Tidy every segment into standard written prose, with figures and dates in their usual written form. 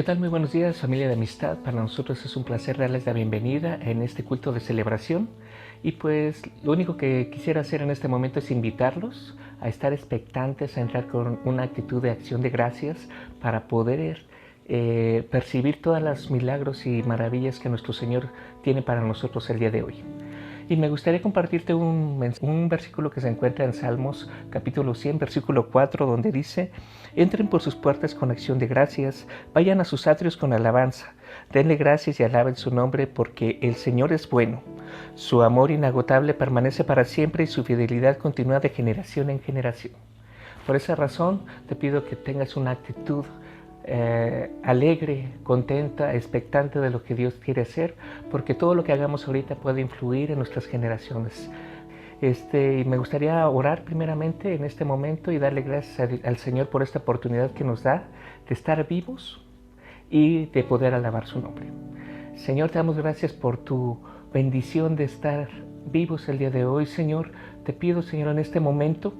tal? Muy buenos días, familia de amistad. Para nosotros es un placer darles la bienvenida en este culto de celebración. Y pues lo único que quisiera hacer en este momento es invitarlos a estar expectantes, a entrar con una actitud de acción de gracias para poder percibir todos los milagros y maravillas que nuestro Señor tiene para nosotros el día de hoy. Y me gustaría compartirte un versículo que se encuentra en Salmos capítulo 100, versículo 4, donde dice: entren por sus puertas con acción de gracias, vayan a sus atrios con alabanza, denle gracias y alaben su nombre, porque el Señor es bueno. Su amor inagotable permanece para siempre y su fidelidad continúa de generación en generación. Por esa razón te pido que tengas una actitud alegre, contenta, expectante de lo que Dios quiere hacer, porque todo lo que hagamos ahorita puede influir en nuestras generaciones. Y me gustaría orar primeramente en este momento y darle gracias al Señor por esta oportunidad que nos da de estar vivos y de poder alabar su nombre. Señor, te damos gracias por tu bendición de estar vivos el día de hoy. Señor, te pido, Señor, en este momento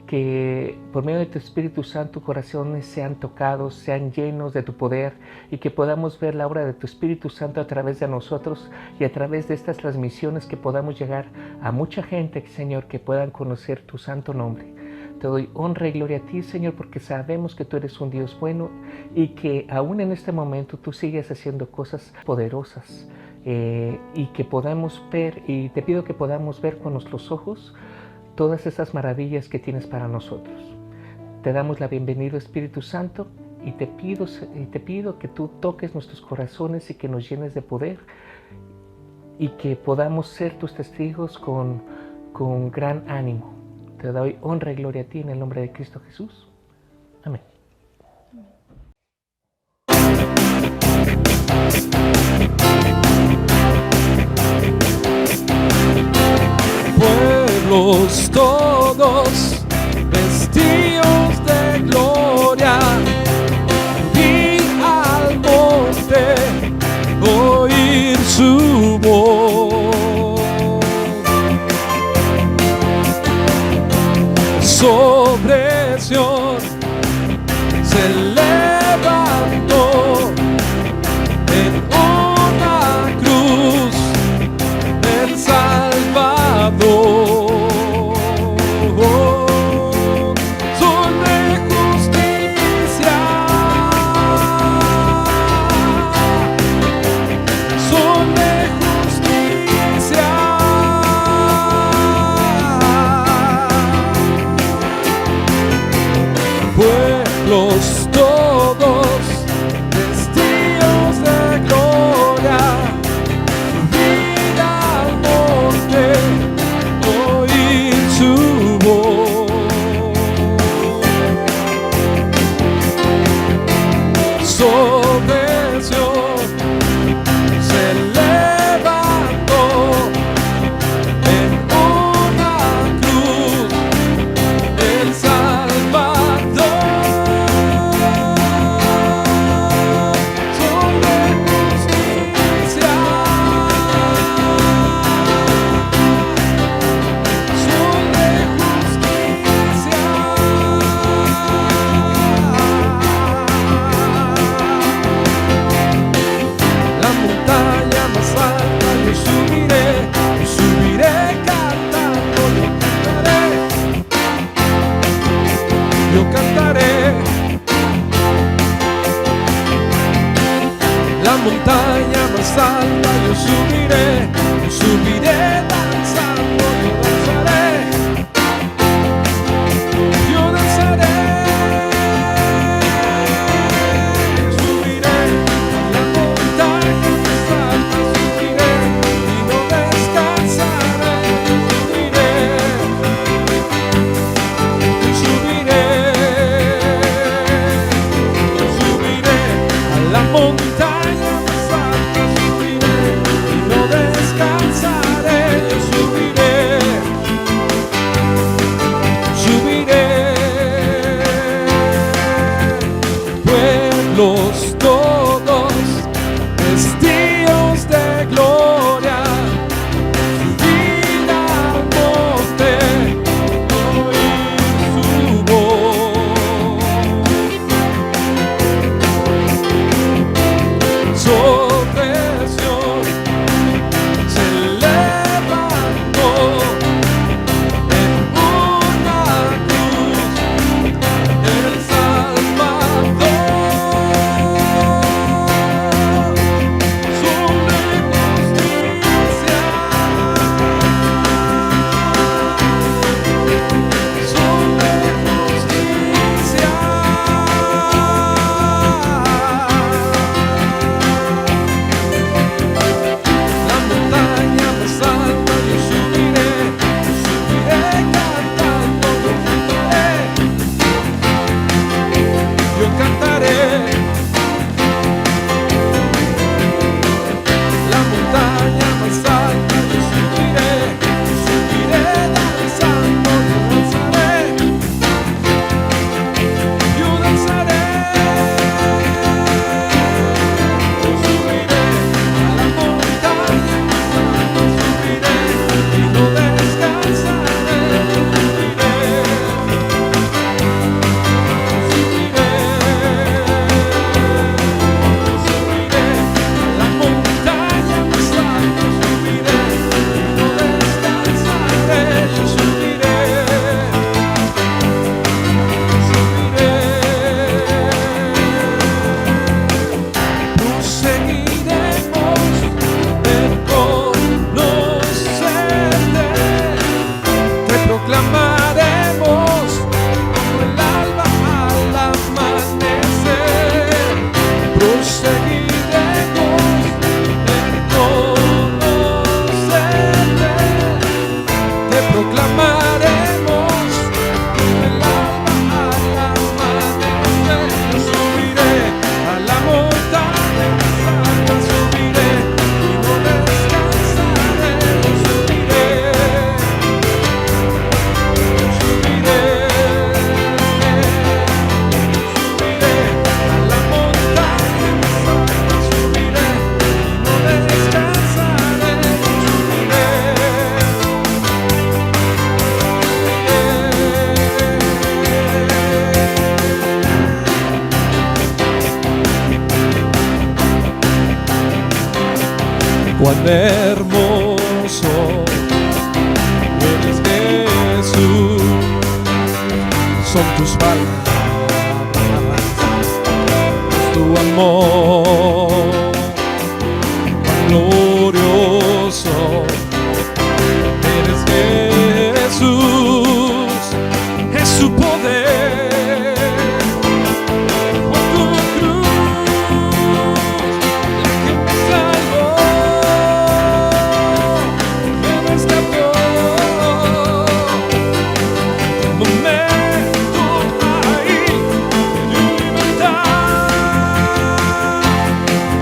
que por medio de tu Espíritu Santo corazones sean tocados, sean llenos de tu poder, y que podamos ver la obra de tu Espíritu Santo a través de nosotros y a través de estas transmisiones, que podamos llegar a mucha gente, Señor, que puedan conocer tu santo nombre. Te doy honra y gloria a ti, Señor, porque sabemos que tú eres un Dios bueno y que aún en este momento tú sigues haciendo cosas poderosas, y que podamos ver, y te pido que podamos ver con nuestros ojos todas esas maravillas que tienes para nosotros. Te damos la bienvenida, Espíritu Santo, y te pido que tú toques nuestros corazones y que nos llenes de poder, y que podamos ser tus testigos con gran ánimo. Te doy honra y gloria a ti en el nombre de Cristo Jesús. Amén. Pueblos todos vestidos de gloria, y al monte oír su voz. Sobre Sión se levantó en una cruz el Salvador. Sol de justicia, sol de justicia. Pueblos todos vestidos de gloria, subid al monte, oír su voz. Sobre Sión se levantó en una cruz el Salvador. Sol de justicia, sol de justicia. La montaña más alta yo subiré cantando, yo cantaré. La montaña más alta yo subiré danzando, yo danzaré. Subiré la montaña más alta, subiré y no descansaré. Subiré a la montaña más alta, subiré y no descansaré. Subiré. Pueblos todos vestidos de gloria, subid al monte, oír su voz. cuán hermoso eres, Jesús. Son tus palabras, tu amor, cuán glorioso eres, Jesús. Es su poder, fue tu cruz la que me salvó, me rescató. Un momento ahí de libertad,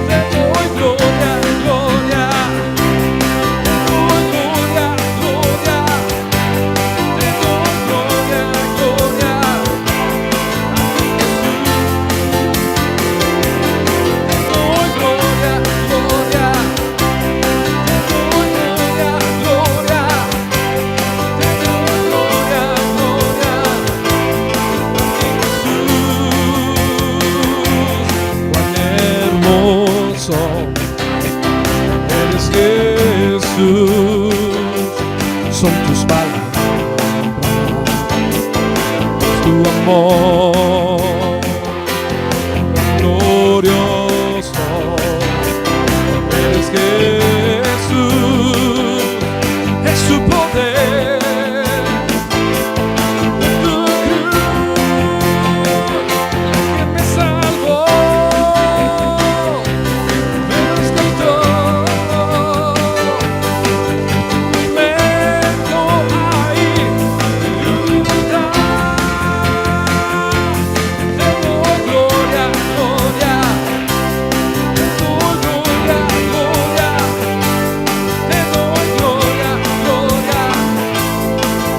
te doy gloria, gloria, te doy gloria, gloria, te doy gloria, gloria a ti, Jesús. Te doy gloria, gloria, te doy gloria, gloria, te doy gloria, gloria a ti, Jesús. Cuán hermoso eres, Jesús. Son tus palabras, tu amor glorioso eres, Jesús. Es su poder, tu cruz que me salvó, me rescató. Momento ahí de libertad, te doy gloria, gloria, te doy gloria, gloria, te doy gloria, gloria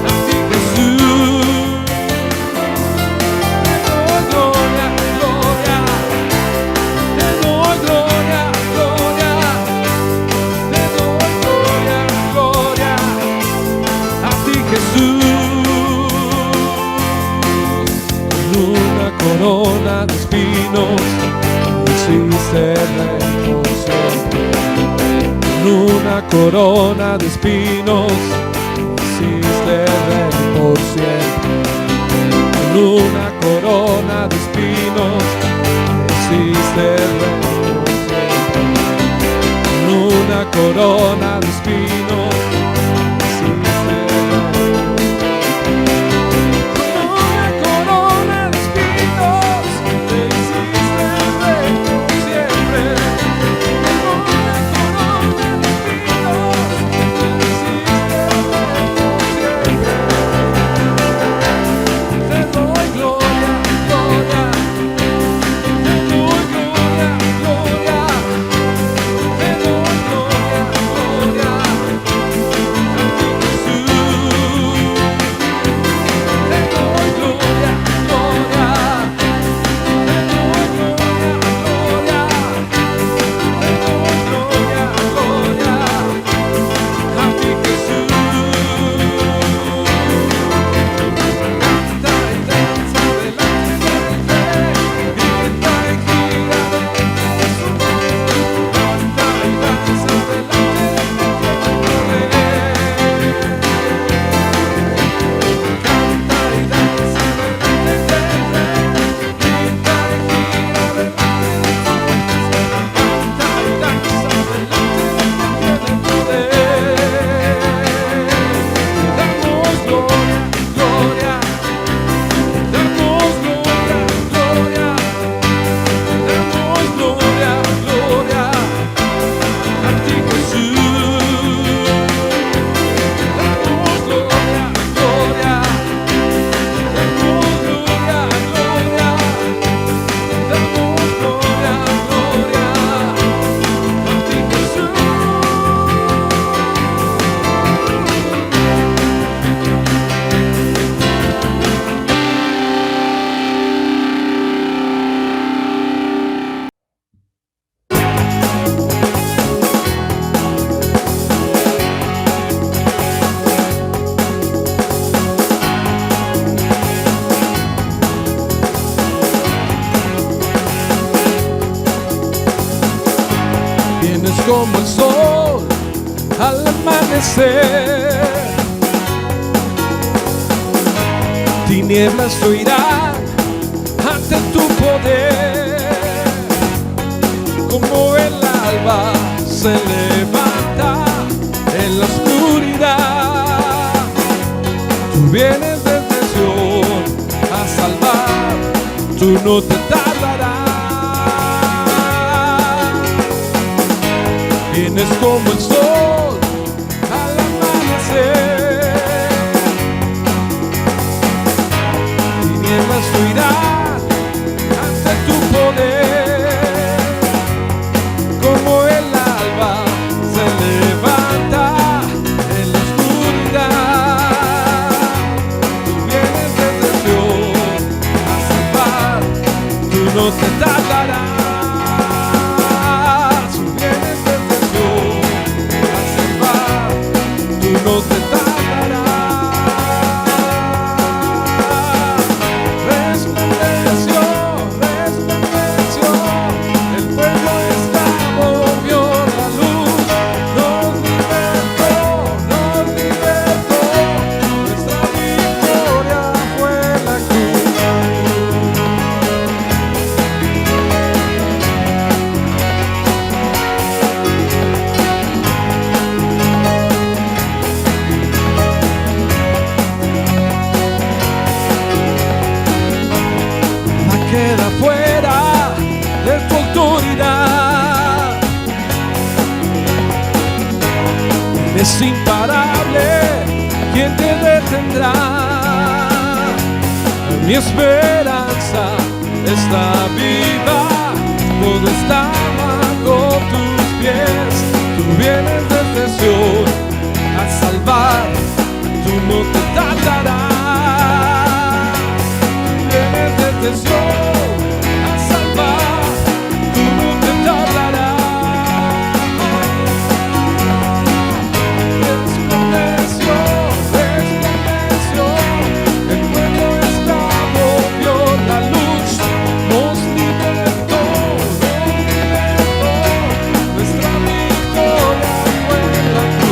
a ti, Jesús. Te doy gloria, gloria, te doy gloria, gloria, te doy gloria, gloria a ti, Jesús. Con una corona de espinos hiciste rey por siempre. Con una corona de espinos hiciste rey por siempre. Con una corona de espinos hiciste rey por siempre. Con una corona de espinos hiciste rey. Con una corona de espinos te hiciste rey por siempre. Con una corona de espinos te hiciste rey por siempre. Te doy gloria, gloria, te doy gloria, gloria, te doy gloria, gloria a ti, Jesús. Te doy gloria, gloria, te doy gloria, gloria, te doy gloria, gloria a ti, Jesús. Canta y danza delante del Rey, grita y gira Jesús. Canta y danza delante del Rey. Canta y danza delante del Rey, grita y gira delante de Canta y danza delante del que tiene poder. Te damos gloria, gloria, te damos gloria, gloria, te damos gloria, gloria a ti, Jesús. Te damos gloria, gloria, te damos gloria, gloria, te damos gloria, gloria a ti, Jesús. Vienes como el sol al amanecer. Tinieblas huirán ante tu poder, como el alba se levanta en la oscuridad. Tú vienes desde Sion a salvar, tú no te tardarás. Vienes como el sol al amanecer. Tinieblas huirán ante tu poder, como el alba se levanta en la oscuridad. Tú vienes desde Sion a salvar, tú no te tardarás. Tú vienes desde Sion a salvar, tú no te tardarás. Resplandeció, resplandeció, el pueblo esclavo vio la luz, nos libertó, nuestra victoria fue la cruz. La queda fuera de tu autoridad. Es imparable, ¿quién te detendrá? Mi esperanza está viva, todo está bajo tus pies. Tú vienes desde Sion a salvar, tú no te tardarás. Vienes desde Sion a salvar, tú no te tardarás. Resplandeció, resplandeció, el pueblo esclavo vio la luz, nos libertó, nuestra victoria fue la cruz.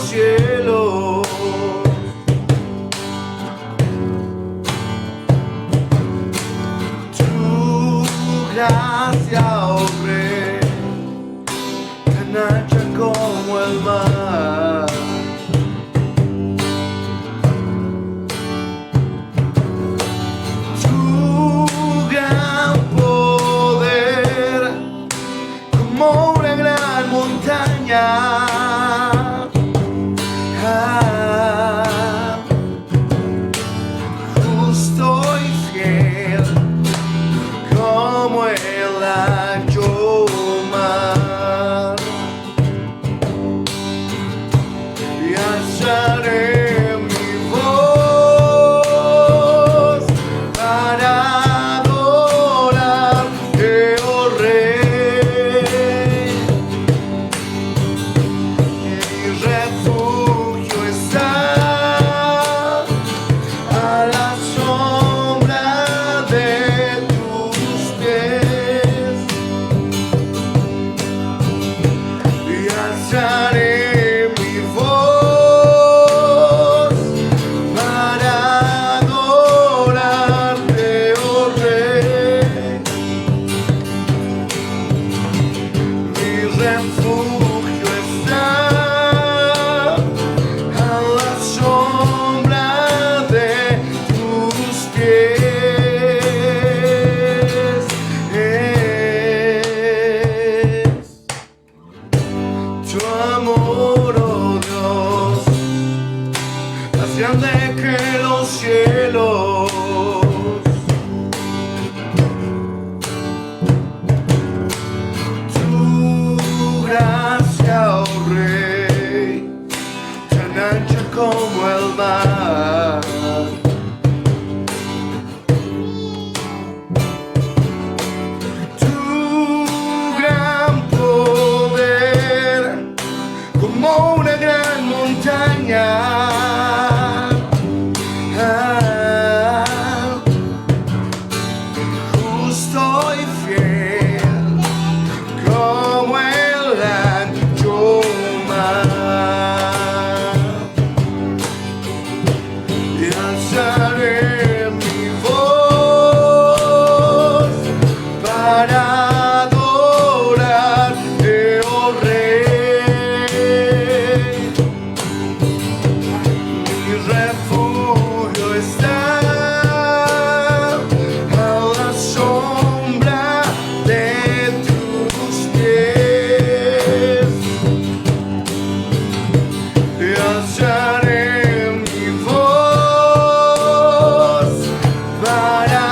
cielos. Tu gracia, oh Rey, tan ancha como el mar. Tu gran poder, como una gran montaña. Justo y fiel, como el ancho mar. Y alzaré mi voz para adorarte, oh Rey. Mi refugio está a la sombra de tus pies. Y alzaré mi voz para adorarte, oh Rey. Mi refugio está a la sombra de tus pies. Tu amor, oh Dios, más grande que los cielos. Tu gracia, oh Rey, tan ancha como el mar. Tu gran poder, como una gran montaña. Justo y fiel, como el ancho mar. Y alzaré mi voz para adorarte, oh Rey. Mi refugio está a la sombra de tus pies. Y alzaré mi voz para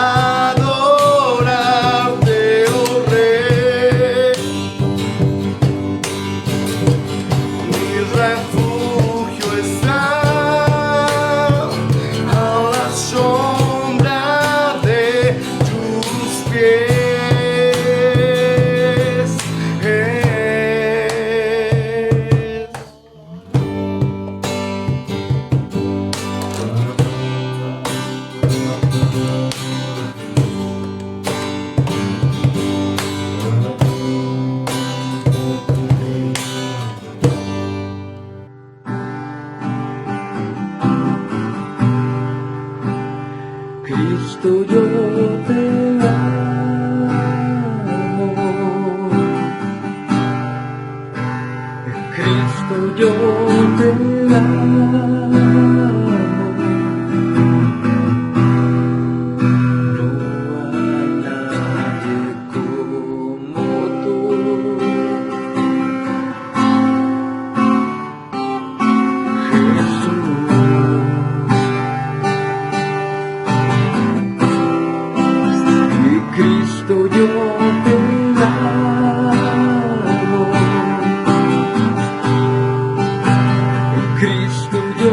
adorarte, oh Rey. Mi refugio está a la sombra de tus pies. Cristo, yo te amo. Cristo, yo te amo. No hay nadie como tú. Cristo, yo te amo. Cristo, yo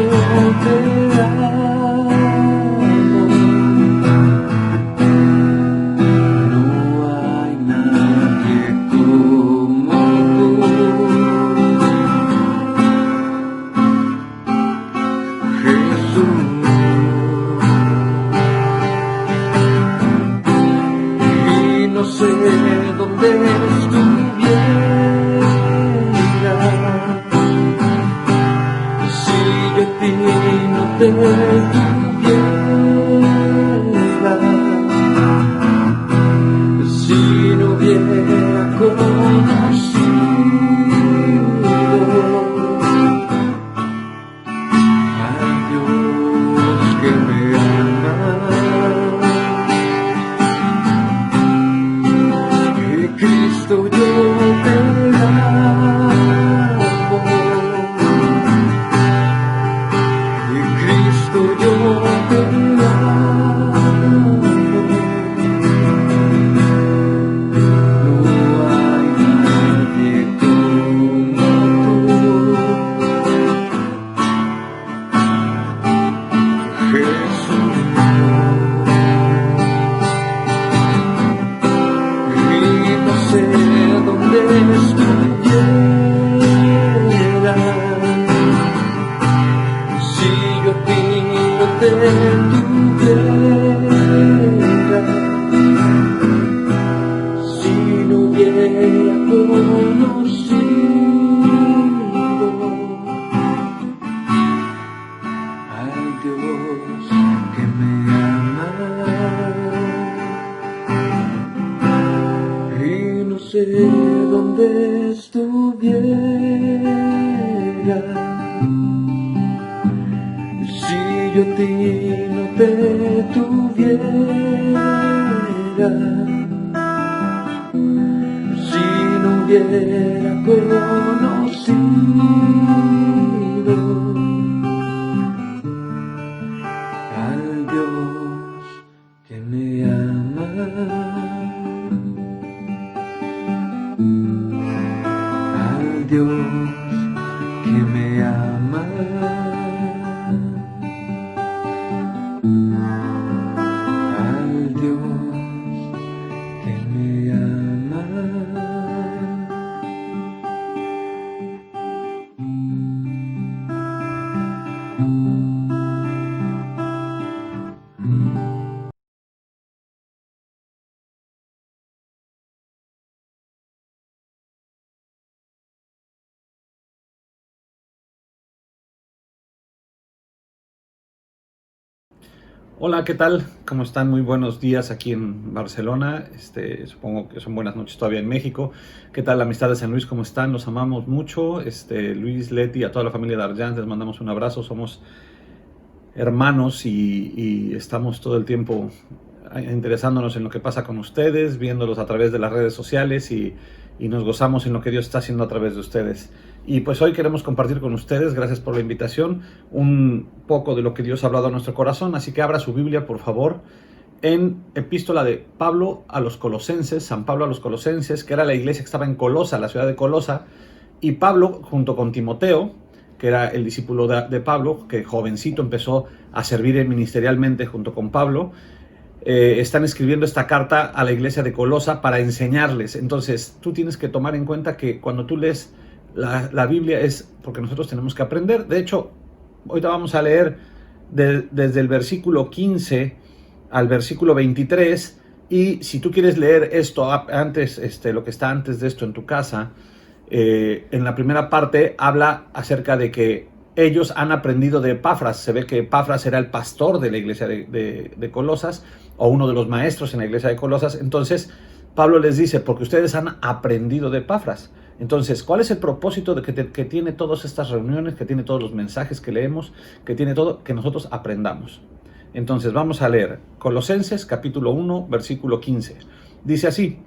te tuviera, si no hubiera conocido al Dios que me ama, que Cristo yo te amo, que Cristo yo te amo. No hay nadie como tú, Jesús. Y no sé dónde estuviera si yo a ti no te tuviera, si no hubiera conocido al Dios que me ama. Y no sé dónde estuviera si yo a ti no te tuviera, si no hubiera conocido al Dios que me ama, al Dios que me ama, al Dios que me ama. Hola, ¿qué tal? ¿Cómo están? Muy buenos días aquí en Barcelona. Supongo que son buenas noches todavía en México. ¿Qué tal, amistad de San Luis? ¿Cómo están? Los amamos mucho. Luis, Leti, a toda la familia de Arjans les mandamos un abrazo. Somos hermanos y estamos todo el tiempo interesándonos en lo que pasa con ustedes, viéndolos a través de las redes sociales y nos gozamos en lo que Dios está haciendo a través de ustedes. Y pues hoy queremos compartir con ustedes, gracias por la invitación, un poco de lo que Dios ha hablado a nuestro corazón. Así que abra su Biblia, por favor, en Epístola de Pablo a los Colosenses, San Pablo a los Colosenses, que era la iglesia que estaba en Colosa, la ciudad de Colosa, y Pablo, junto con Timoteo, que era el discípulo de Pablo, que jovencito empezó a servir ministerialmente junto con Pablo, están escribiendo esta carta a la iglesia de Colosa para enseñarles. Entonces, tú tienes que tomar en cuenta que cuando tú lees la Biblia es porque nosotros tenemos que aprender. De hecho, ahorita vamos a leer desde el versículo 15 al versículo 23, y si tú quieres leer esto antes, lo que está antes de esto en tu casa, en la primera parte habla acerca de que ellos han aprendido de Epafras. Se ve que Epafras era el pastor de la iglesia de Colosas, o uno de los maestros en la iglesia de Colosas. Entonces Pablo les dice, porque ustedes han aprendido de Epafras. Entonces, ¿cuál es el propósito que tiene todas estas reuniones, que tiene todos los mensajes que leemos, que tiene todo? Que nosotros aprendamos. Entonces vamos a leer Colosenses capítulo 1 versículo 15. Dice así: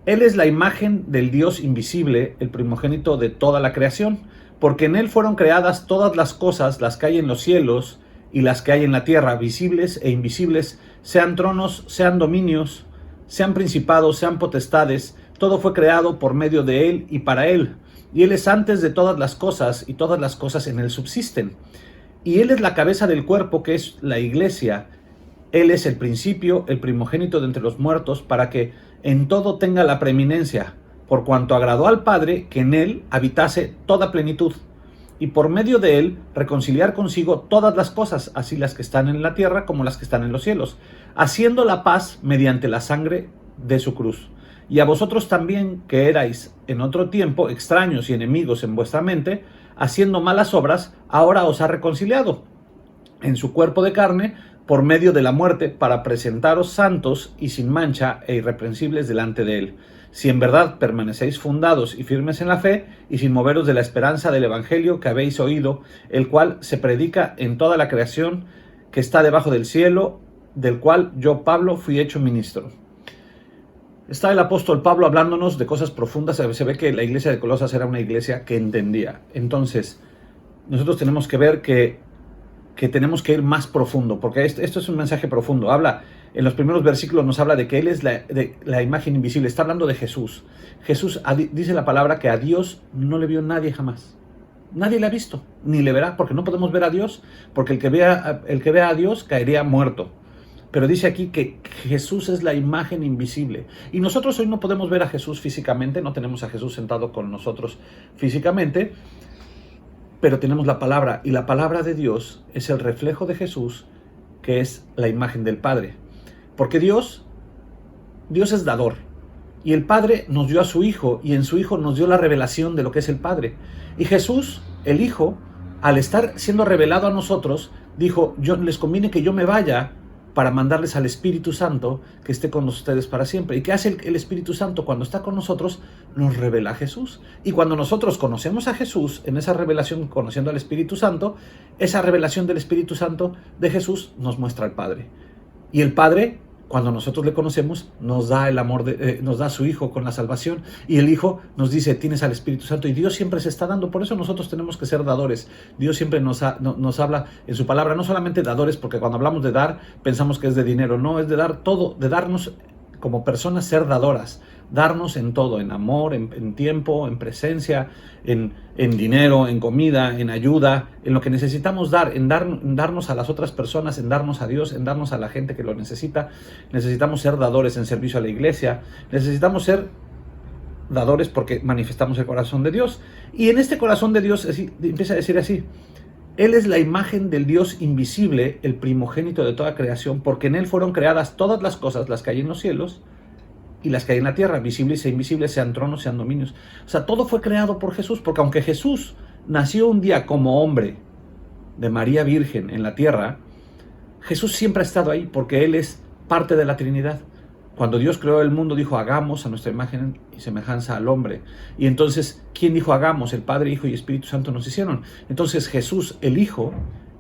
Él es la imagen del Dios invisible, el primogénito de toda la creación, porque en Él fueron creadas todas las cosas, las que hay en los cielos y las que hay en la tierra, visibles e invisibles, sean tronos, sean dominios, sean principados, sean potestades. Todo fue creado por medio de Él y para Él. Y Él es antes de todas las cosas, y todas las cosas en Él subsisten. Y Él es la cabeza del cuerpo, que es la iglesia. Él es el principio, el primogénito de entre los muertos, para que en todo tenga la preeminencia, por cuanto agradó al Padre que en Él habitase toda plenitud, y por medio de Él reconciliar consigo todas las cosas, así las que están en la tierra como las que están en los cielos, haciendo la paz mediante la sangre de su cruz. Y a vosotros también, que erais en otro tiempo extraños y enemigos en vuestra mente, haciendo malas obras, ahora os ha reconciliado en su cuerpo de carne por medio de la muerte para presentaros santos y sin mancha e irreprensibles delante de él. Si en verdad permanecéis fundados y firmes en la fe y sin moveros de la esperanza del evangelio que habéis oído, el cual se predica en toda la creación que está debajo del cielo, del cual yo, Pablo, fui hecho ministro. Está el apóstol Pablo hablándonos de cosas profundas. Se ve que la iglesia de Colosas era una iglesia que entendía. Entonces, nosotros tenemos que ver que tenemos que ir más profundo, porque esto es un mensaje profundo. En los primeros versículos nos habla de que Él es la imagen invisible. Está hablando de Jesús. Jesús dice la palabra que a Dios no le vio nadie jamás. Nadie le ha visto, ni le verá, porque no podemos ver a Dios, porque el que vea a Dios caería muerto. Pero dice aquí que Jesús es la imagen invisible. Y nosotros hoy no podemos ver a Jesús físicamente, no tenemos a Jesús sentado con nosotros físicamente, pero tenemos la palabra, y la palabra de Dios es el reflejo de Jesús, que es la imagen del Padre. Porque Dios es dador, y el Padre nos dio a su Hijo, y en su Hijo nos dio la revelación de lo que es el Padre. Y Jesús, el Hijo, al estar siendo revelado a nosotros, dijo, les conviene que yo me vaya para mandarles al Espíritu Santo que esté con ustedes para siempre. ¿Y qué hace el Espíritu Santo cuando está con nosotros? Nos revela a Jesús. Y cuando nosotros conocemos a Jesús, en esa revelación, conociendo al Espíritu Santo, esa revelación del Espíritu Santo de Jesús nos muestra al Padre. Y el Padre, cuando nosotros le conocemos, nos da el amor, nos da a su Hijo con la salvación, y el Hijo nos dice, tienes al Espíritu Santo, y Dios siempre se está dando. Por eso nosotros tenemos que ser dadores. Dios siempre nos habla en su palabra, no solamente dadores, porque cuando hablamos de dar, pensamos que es de dinero. No, es de dar todo, de darnos como personas, ser dadoras. Darnos en todo, en amor, en tiempo, en presencia, en dinero, en comida, en ayuda, en lo que necesitamos dar, en darnos a las otras personas, en darnos a Dios, en darnos a la gente que lo necesita. Necesitamos ser dadores en servicio a la iglesia, necesitamos ser dadores porque manifestamos el corazón de Dios. Y en este corazón de Dios empieza a decir así, Él es la imagen del Dios invisible, el primogénito de toda creación, porque en Él fueron creadas todas las cosas, las que hay en los cielos y las que hay en la tierra, visibles e invisibles, sean tronos, sean dominios. O sea, todo fue creado por Jesús, porque aunque Jesús nació un día como hombre de María Virgen en la tierra, Jesús siempre ha estado ahí, porque Él es parte de la Trinidad. Cuando Dios creó el mundo, dijo, hagamos a nuestra imagen y semejanza al hombre. Y entonces, ¿quién dijo hagamos? El Padre, Hijo y Espíritu Santo nos hicieron. Entonces Jesús, el Hijo,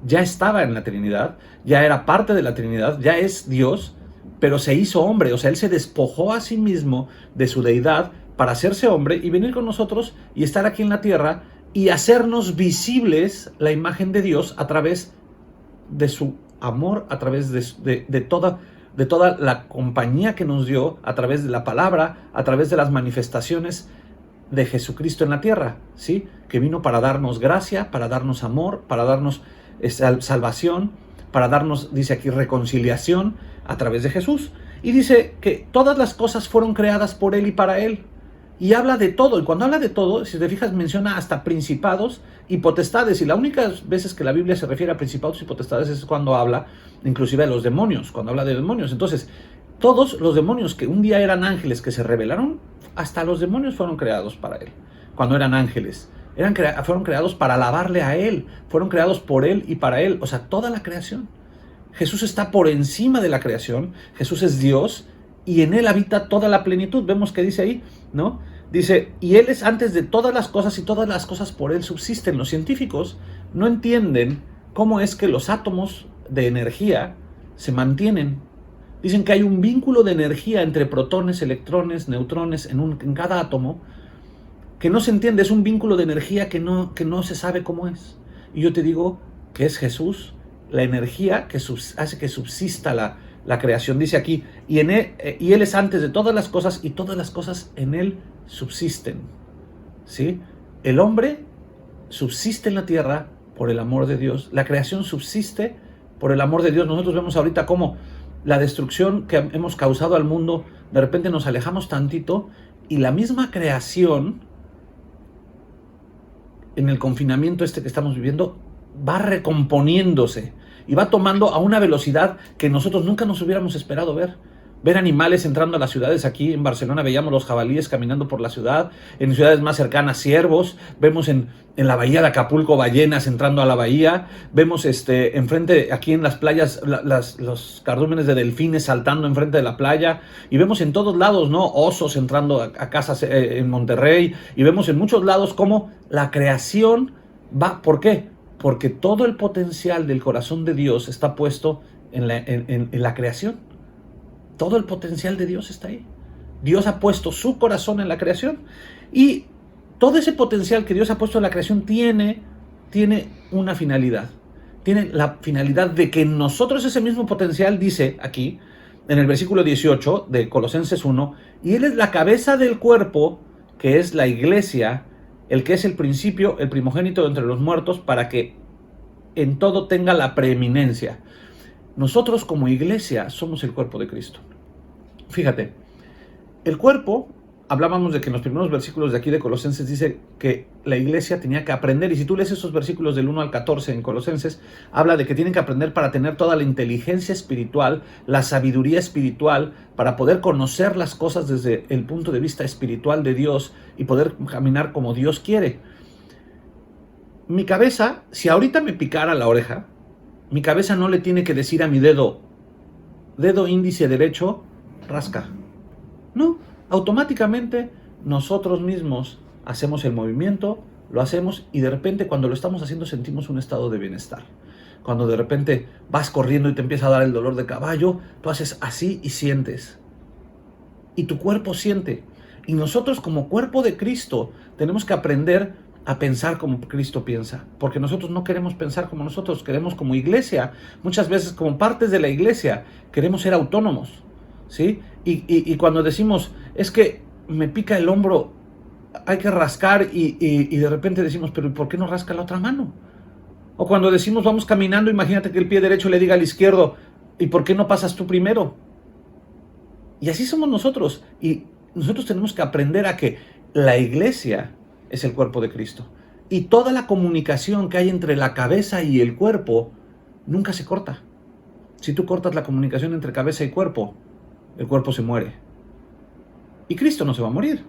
ya estaba en la Trinidad, ya era parte de la Trinidad, ya es Dios, pero se hizo hombre. O sea, Él se despojó a sí mismo de su deidad para hacerse hombre y venir con nosotros y estar aquí en la tierra y hacernos visibles la imagen de Dios a través de su amor, a través de toda la compañía que nos dio, a través de la palabra, a través de las manifestaciones de Jesucristo en la tierra, ¿sí? Que vino para darnos gracia, para darnos amor, para darnos salvación, para darnos, dice aquí, reconciliación a través de Jesús. Y dice que todas las cosas fueron creadas por Él y para Él. Y habla de todo, y cuando habla de todo, si te fijas, menciona hasta principados y potestades, y las únicas veces que la Biblia se refiere a principados y potestades es cuando habla inclusive de los demonios, cuando habla de demonios. Entonces, todos los demonios que un día eran ángeles que se rebelaron, hasta los demonios fueron creados para Él, cuando eran ángeles. Fueron creados para alabarle a Él, fueron creados por Él y para Él, o sea, toda la creación. Jesús está por encima de la creación, Jesús es Dios, y en Él habita toda la plenitud. Vemos que dice ahí, ¿no? Dice, y Él es antes de todas las cosas, y todas las cosas por Él subsisten. Los científicos no entienden cómo es que los átomos de energía se mantienen. Dicen que hay un vínculo de energía entre protones, electrones, neutrones en cada átomo, que no se entiende. Es un vínculo de energía que no se sabe cómo es. Y yo te digo que es Jesús, la energía que hace que subsista la creación. Dice aquí, y Él es antes de todas las cosas, y todas las cosas en Él subsisten, ¿sí? El hombre subsiste en la tierra por el amor de Dios. La creación subsiste por el amor de Dios. Nosotros vemos ahorita cómo la destrucción que hemos causado al mundo, de repente nos alejamos tantito, y la misma creación, en el confinamiento que estamos viviendo, va recomponiéndose y va tomando a una velocidad que nosotros nunca nos hubiéramos esperado ver. ver animales entrando a las ciudades. Aquí en Barcelona veíamos los jabalíes caminando por la ciudad, en ciudades más cercanas ciervos, vemos en la bahía de Acapulco ballenas entrando a la bahía, vemos enfrente, aquí en las playas, los cardúmenes de delfines saltando enfrente de la playa, y vemos en todos lados, ¿no?, osos entrando a casas en Monterrey, y vemos en muchos lados cómo la creación va. ¿Por qué? Porque todo el potencial del corazón de Dios está puesto en la creación. Todo el potencial de Dios está ahí. Dios ha puesto su corazón en la creación. Y todo ese potencial que Dios ha puesto en la creación tiene una finalidad. Tiene la finalidad de que nosotros ese mismo potencial, dice aquí, en el versículo 18 de Colosenses 1, y Él es la cabeza del cuerpo, que es la iglesia, el que es el principio, el primogénito de entre los muertos, para que en todo tenga la preeminencia. Nosotros como iglesia somos el cuerpo de Cristo. Fíjate, el cuerpo, hablábamos de que en los primeros versículos de aquí de Colosenses dice que la iglesia tenía que aprender, y si tú lees esos versículos del 1 al 14 en Colosenses, habla de que tienen que aprender para tener toda la inteligencia espiritual, la sabiduría espiritual, para poder conocer las cosas desde el punto de vista espiritual de Dios y poder caminar como Dios quiere. Mi cabeza, si ahorita me picara la oreja, mi cabeza no le tiene que decir a mi dedo índice derecho, rasca. No, automáticamente nosotros mismos hacemos el movimiento, lo hacemos, y de repente cuando lo estamos haciendo sentimos un estado de bienestar. Cuando de repente vas corriendo y te empieza a dar el dolor de caballo, tú haces así y sientes. Y tu cuerpo siente. Y nosotros como cuerpo de Cristo tenemos que aprender a pensar como Cristo piensa, porque nosotros no queremos pensar como nosotros, queremos como iglesia, muchas veces como partes de la iglesia, queremos ser autónomos, ¿sí? Y cuando decimos, es que me pica el hombro, hay que rascar, y de repente decimos, pero ¿por qué no rasca la otra mano? O cuando decimos, vamos caminando, imagínate que el pie derecho le diga al izquierdo, ¿y por qué no pasas tú primero? Y así somos nosotros, y nosotros tenemos que aprender a que la iglesia es el cuerpo de Cristo. Y toda la comunicación que hay entre la cabeza y el cuerpo nunca se corta. Si tú cortas la comunicación entre cabeza y cuerpo, el cuerpo se muere. Y Cristo no se va a morir.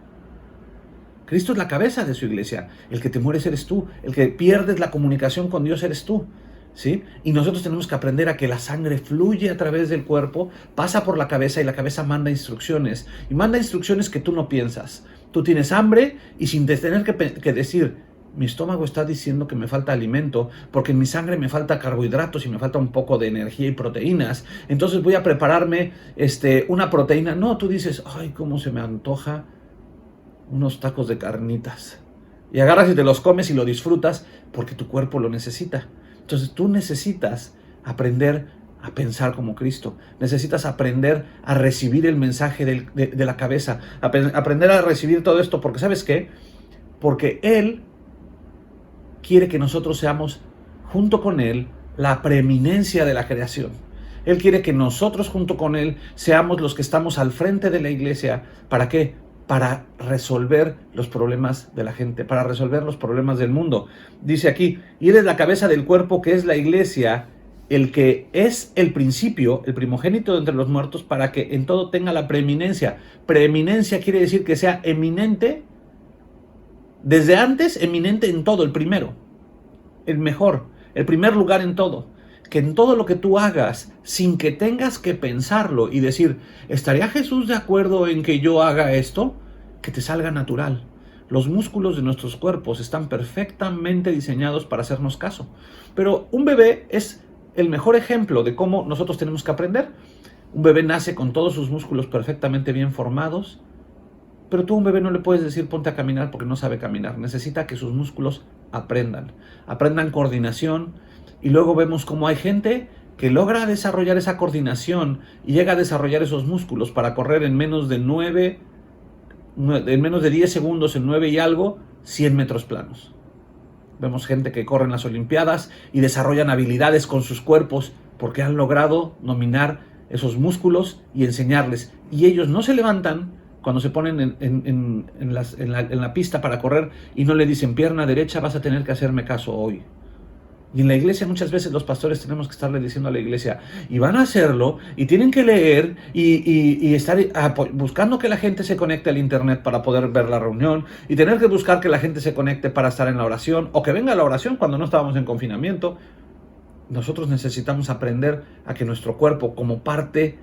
Cristo es la cabeza de su iglesia. El que te mueres eres tú. El que pierdes la comunicación con Dios eres tú, ¿sí? Y nosotros tenemos que aprender a que la sangre fluye a través del cuerpo, pasa por la cabeza, y la cabeza manda instrucciones. Y manda instrucciones que tú no piensas. Tú tienes hambre, y sin tener que decir, mi estómago está diciendo que me falta alimento, porque en mi sangre me falta carbohidratos y me falta un poco de energía y proteínas, entonces voy a prepararme una proteína. No, tú dices, ay, cómo se me antoja unos tacos de carnitas. Y agarras y te los comes y lo disfrutas porque tu cuerpo lo necesita. Entonces tú necesitas aprender a pensar como Cristo. Necesitas aprender a recibir el mensaje de la cabeza. Aprender a recibir todo esto. Porque ¿sabes qué? Porque Él quiere que nosotros seamos, junto con Él, la preeminencia de la creación. Él quiere que nosotros, junto con Él, seamos los que estamos al frente de la iglesia. ¿Para qué? Para resolver los problemas de la gente, para resolver los problemas del mundo. Dice aquí, y Él es la cabeza del cuerpo, que es la iglesia, el que es el principio, el primogénito de entre los muertos, para que en todo tenga la preeminencia. Preeminencia quiere decir que sea eminente, desde antes, eminente en todo, el primero, el mejor, el primer lugar en todo. Que en todo lo que tú hagas, sin que tengas que pensarlo y decir, ¿estaría Jesús de acuerdo en que yo haga esto? Que te salga natural. Los músculos de nuestros cuerpos están perfectamente diseñados para hacernos caso. Pero un bebé es el mejor ejemplo de cómo nosotros tenemos que aprender. Un bebé nace con todos sus músculos perfectamente bien formados, pero tú a un bebé no le puedes decir ponte a caminar porque no sabe caminar. Necesita que sus músculos aprendan coordinación. Y luego vemos cómo hay gente que logra desarrollar esa coordinación y llega a desarrollar esos músculos para correr en menos de 10 segundos, en 9 y algo, 100 metros planos. Vemos gente que corre en las Olimpiadas y desarrollan habilidades con sus cuerpos porque han logrado dominar esos músculos y enseñarles. Y ellos no se levantan cuando se ponen en la pista para correr y no le dicen pierna derecha, vas a tener que hacerme caso hoy. Y en la iglesia muchas veces los pastores tenemos que estarle diciendo a la iglesia, y van a hacerlo, y tienen que leer, y estar buscando que la gente se conecte al internet para poder ver la reunión, y tener que buscar que la gente se conecte para estar en la oración, o que venga a la oración cuando no estábamos en confinamiento. Nosotros necesitamos aprender a que nuestro cuerpo, como parte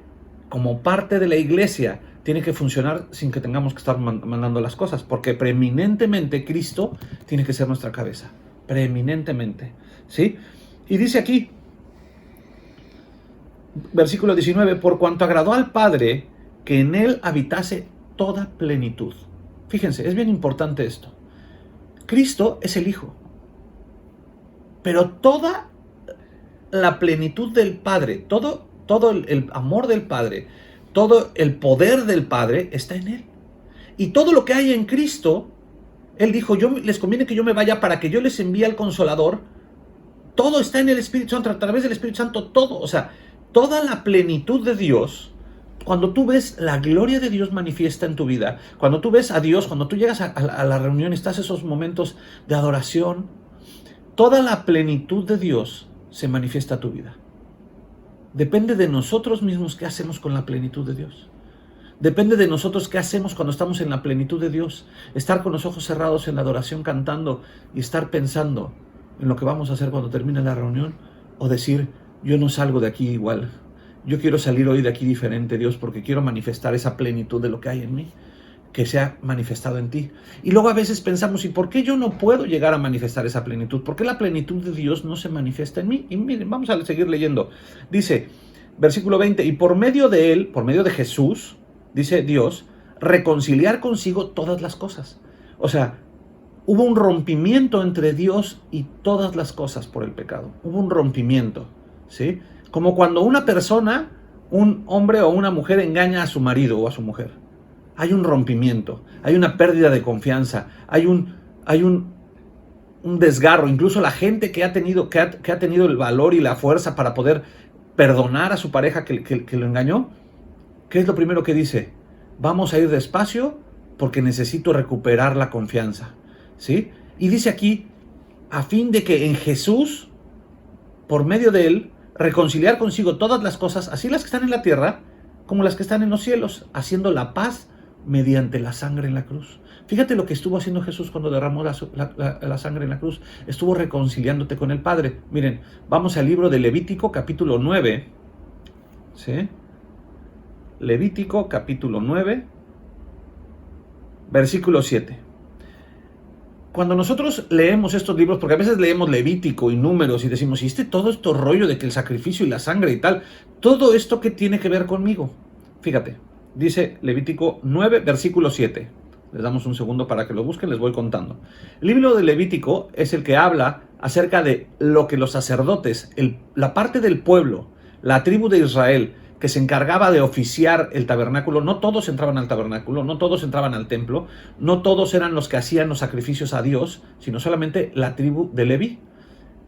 de la iglesia, tiene que funcionar sin que tengamos que estar mandando las cosas, porque preeminentemente Cristo tiene que ser nuestra cabeza, preeminentemente, ¿sí? Y dice aquí, versículo 19, por cuanto agradó al Padre que en él habitase toda plenitud. Fíjense, es bien importante esto. Cristo es el Hijo, pero toda la plenitud del Padre, todo el amor del Padre, todo el poder del Padre está en Él. Y todo lo que hay en Cristo, Él dijo, les conviene que yo me vaya para que yo les envíe al Consolador. Todo está en el Espíritu Santo, a través del Espíritu Santo, todo. O sea, toda la plenitud de Dios, cuando tú ves la gloria de Dios manifiesta en tu vida, cuando tú ves a Dios, cuando tú llegas a la reunión, estás en esos momentos de adoración, toda la plenitud de Dios se manifiesta a tu vida. Depende de nosotros mismos qué hacemos con la plenitud de Dios. Depende de nosotros qué hacemos cuando estamos en la plenitud de Dios. Estar con los ojos cerrados en la adoración cantando y estar pensando en lo que vamos a hacer cuando termine la reunión, o decir, yo no salgo de aquí igual. Yo quiero salir hoy de aquí diferente, Dios, porque quiero manifestar esa plenitud de lo que hay en mí, que se ha manifestado en ti. Y luego a veces pensamos, ¿y por qué yo no puedo llegar a manifestar esa plenitud? ¿Por qué la plenitud de Dios no se manifiesta en mí? Y miren, vamos a seguir leyendo. Dice, versículo 20, y por medio de él, por medio de Jesús, dice Dios, reconciliar consigo todas las cosas. O sea, hubo un rompimiento entre Dios y todas las cosas por el pecado. Hubo un rompimiento, ¿sí? Como cuando una persona, un hombre o una mujer engaña a su marido o a su mujer. Hay un rompimiento, hay una pérdida de confianza, hay un desgarro. Incluso la gente que ha tenido el valor y la fuerza para poder perdonar a su pareja que lo engañó, ¿qué es lo primero que dice? Vamos a ir despacio porque necesito recuperar la confianza, ¿sí? Y dice aquí, a fin de que en Jesús, por medio de él, reconciliar consigo todas las cosas, así las que están en la tierra como las que están en los cielos, haciendo la paz mediante la sangre en la cruz. Fíjate lo que estuvo haciendo Jesús cuando derramó la sangre en la cruz. Estuvo reconciliándote con el Padre. Miren, vamos al libro de Levítico capítulo 9. ¿Sí? Levítico capítulo 9, versículo 7. Cuando nosotros leemos estos libros, porque a veces leemos Levítico y Números y decimos, ¿y todo esto rollo de que el sacrificio y la sangre y tal? ¿Todo esto qué tiene que ver conmigo? Fíjate. Dice Levítico 9, versículo 7. Les damos un segundo para que lo busquen, les voy contando. El libro de Levítico es el que habla acerca de lo que los sacerdotes, la parte del pueblo, la tribu de Israel, que se encargaba de oficiar el tabernáculo. No todos entraban al tabernáculo, no todos entraban al templo, no todos eran los que hacían los sacrificios a Dios, sino solamente la tribu de Leví,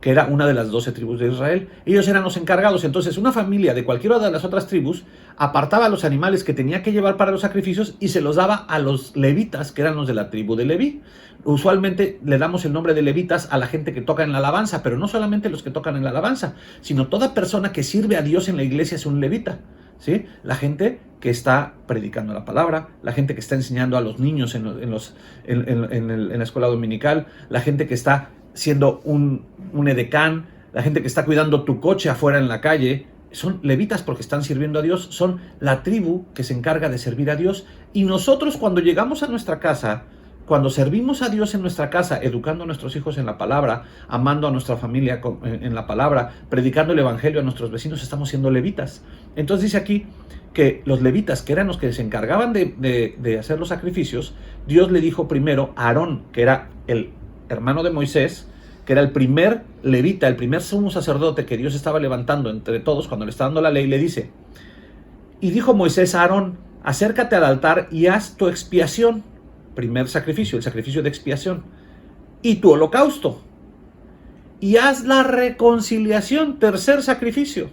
que era una de las 12 tribus de Israel. Ellos eran los encargados. Entonces una familia de cualquiera de las otras tribus apartaba los animales que tenía que llevar para los sacrificios y se los daba a los levitas, que eran los de la tribu de Leví. Usualmente le damos el nombre de levitas a la gente que toca en la alabanza, pero no solamente los que tocan en la alabanza, sino toda persona que sirve a Dios en la iglesia es un levita, ¿sí? La gente que está predicando la palabra, la gente que está enseñando a los niños en la escuela dominical, la gente que está siendo un edecán, la gente que está cuidando tu coche afuera en la calle, son levitas porque están sirviendo a Dios, son la tribu que se encarga de servir a Dios. Y nosotros cuando llegamos a nuestra casa, cuando servimos a Dios en nuestra casa, educando a nuestros hijos en la palabra, amando a nuestra familia en la palabra, predicando el evangelio a nuestros vecinos, estamos siendo levitas. Entonces dice aquí que los levitas, que eran los que se encargaban de hacer los sacrificios, Dios le dijo primero a Aarón, que era el hermano de Moisés, que era el primer levita, el primer sumo sacerdote que Dios estaba levantando entre todos cuando le está dando la ley, le dice, y dijo Moisés a Aarón, acércate al altar y haz tu expiación, primer sacrificio, el sacrificio de expiación, y tu holocausto, y haz la reconciliación, tercer sacrificio,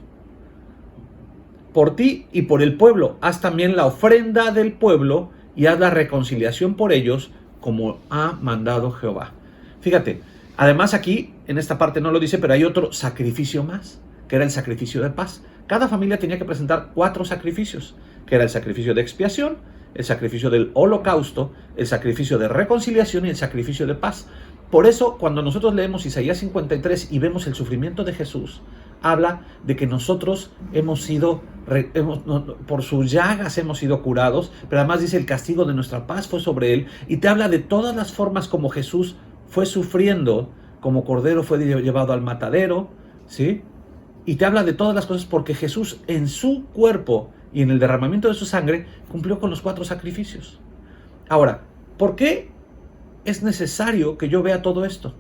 por ti y por el pueblo, haz también la ofrenda del pueblo y haz la reconciliación por ellos como ha mandado Jehová. Fíjate, además aquí en esta parte no lo dice, pero hay otro sacrificio más, que era el sacrificio de paz. Cada familia tenía que presentar 4 sacrificios, que era el sacrificio de expiación, el sacrificio del holocausto, el sacrificio de reconciliación y el sacrificio de paz. Por eso, cuando nosotros leemos Isaías 53 y vemos el sufrimiento de Jesús, habla de que nosotros por sus llagas hemos sido curados, pero además dice el castigo de nuestra paz fue sobre él, y te habla de todas las formas como Jesús fue sufriendo, como cordero fue llevado al matadero, ¿sí? Y te habla de todas las cosas porque Jesús en su cuerpo y en el derramamiento de su sangre cumplió con los 4 sacrificios. Ahora, ¿por qué es necesario que yo vea todo esto?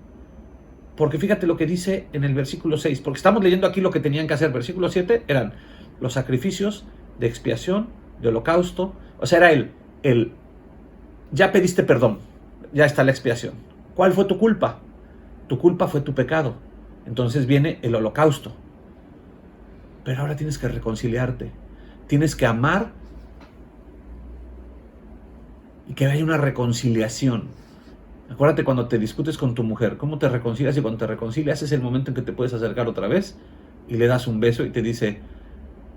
Porque fíjate lo que dice en el versículo 6, porque estamos leyendo aquí lo que tenían que hacer. Versículo 7 eran los sacrificios de expiación, de holocausto. O sea, era el ya pediste perdón, ya está la expiación. ¿Cuál fue tu culpa? Tu culpa fue tu pecado. Entonces viene el holocausto. Pero ahora tienes que reconciliarte. Tienes que amar y que haya una reconciliación. Acuérdate cuando te discutes con tu mujer, ¿cómo te reconcilias? Y cuando te reconcilias es el momento en que te puedes acercar otra vez y le das un beso y te dice,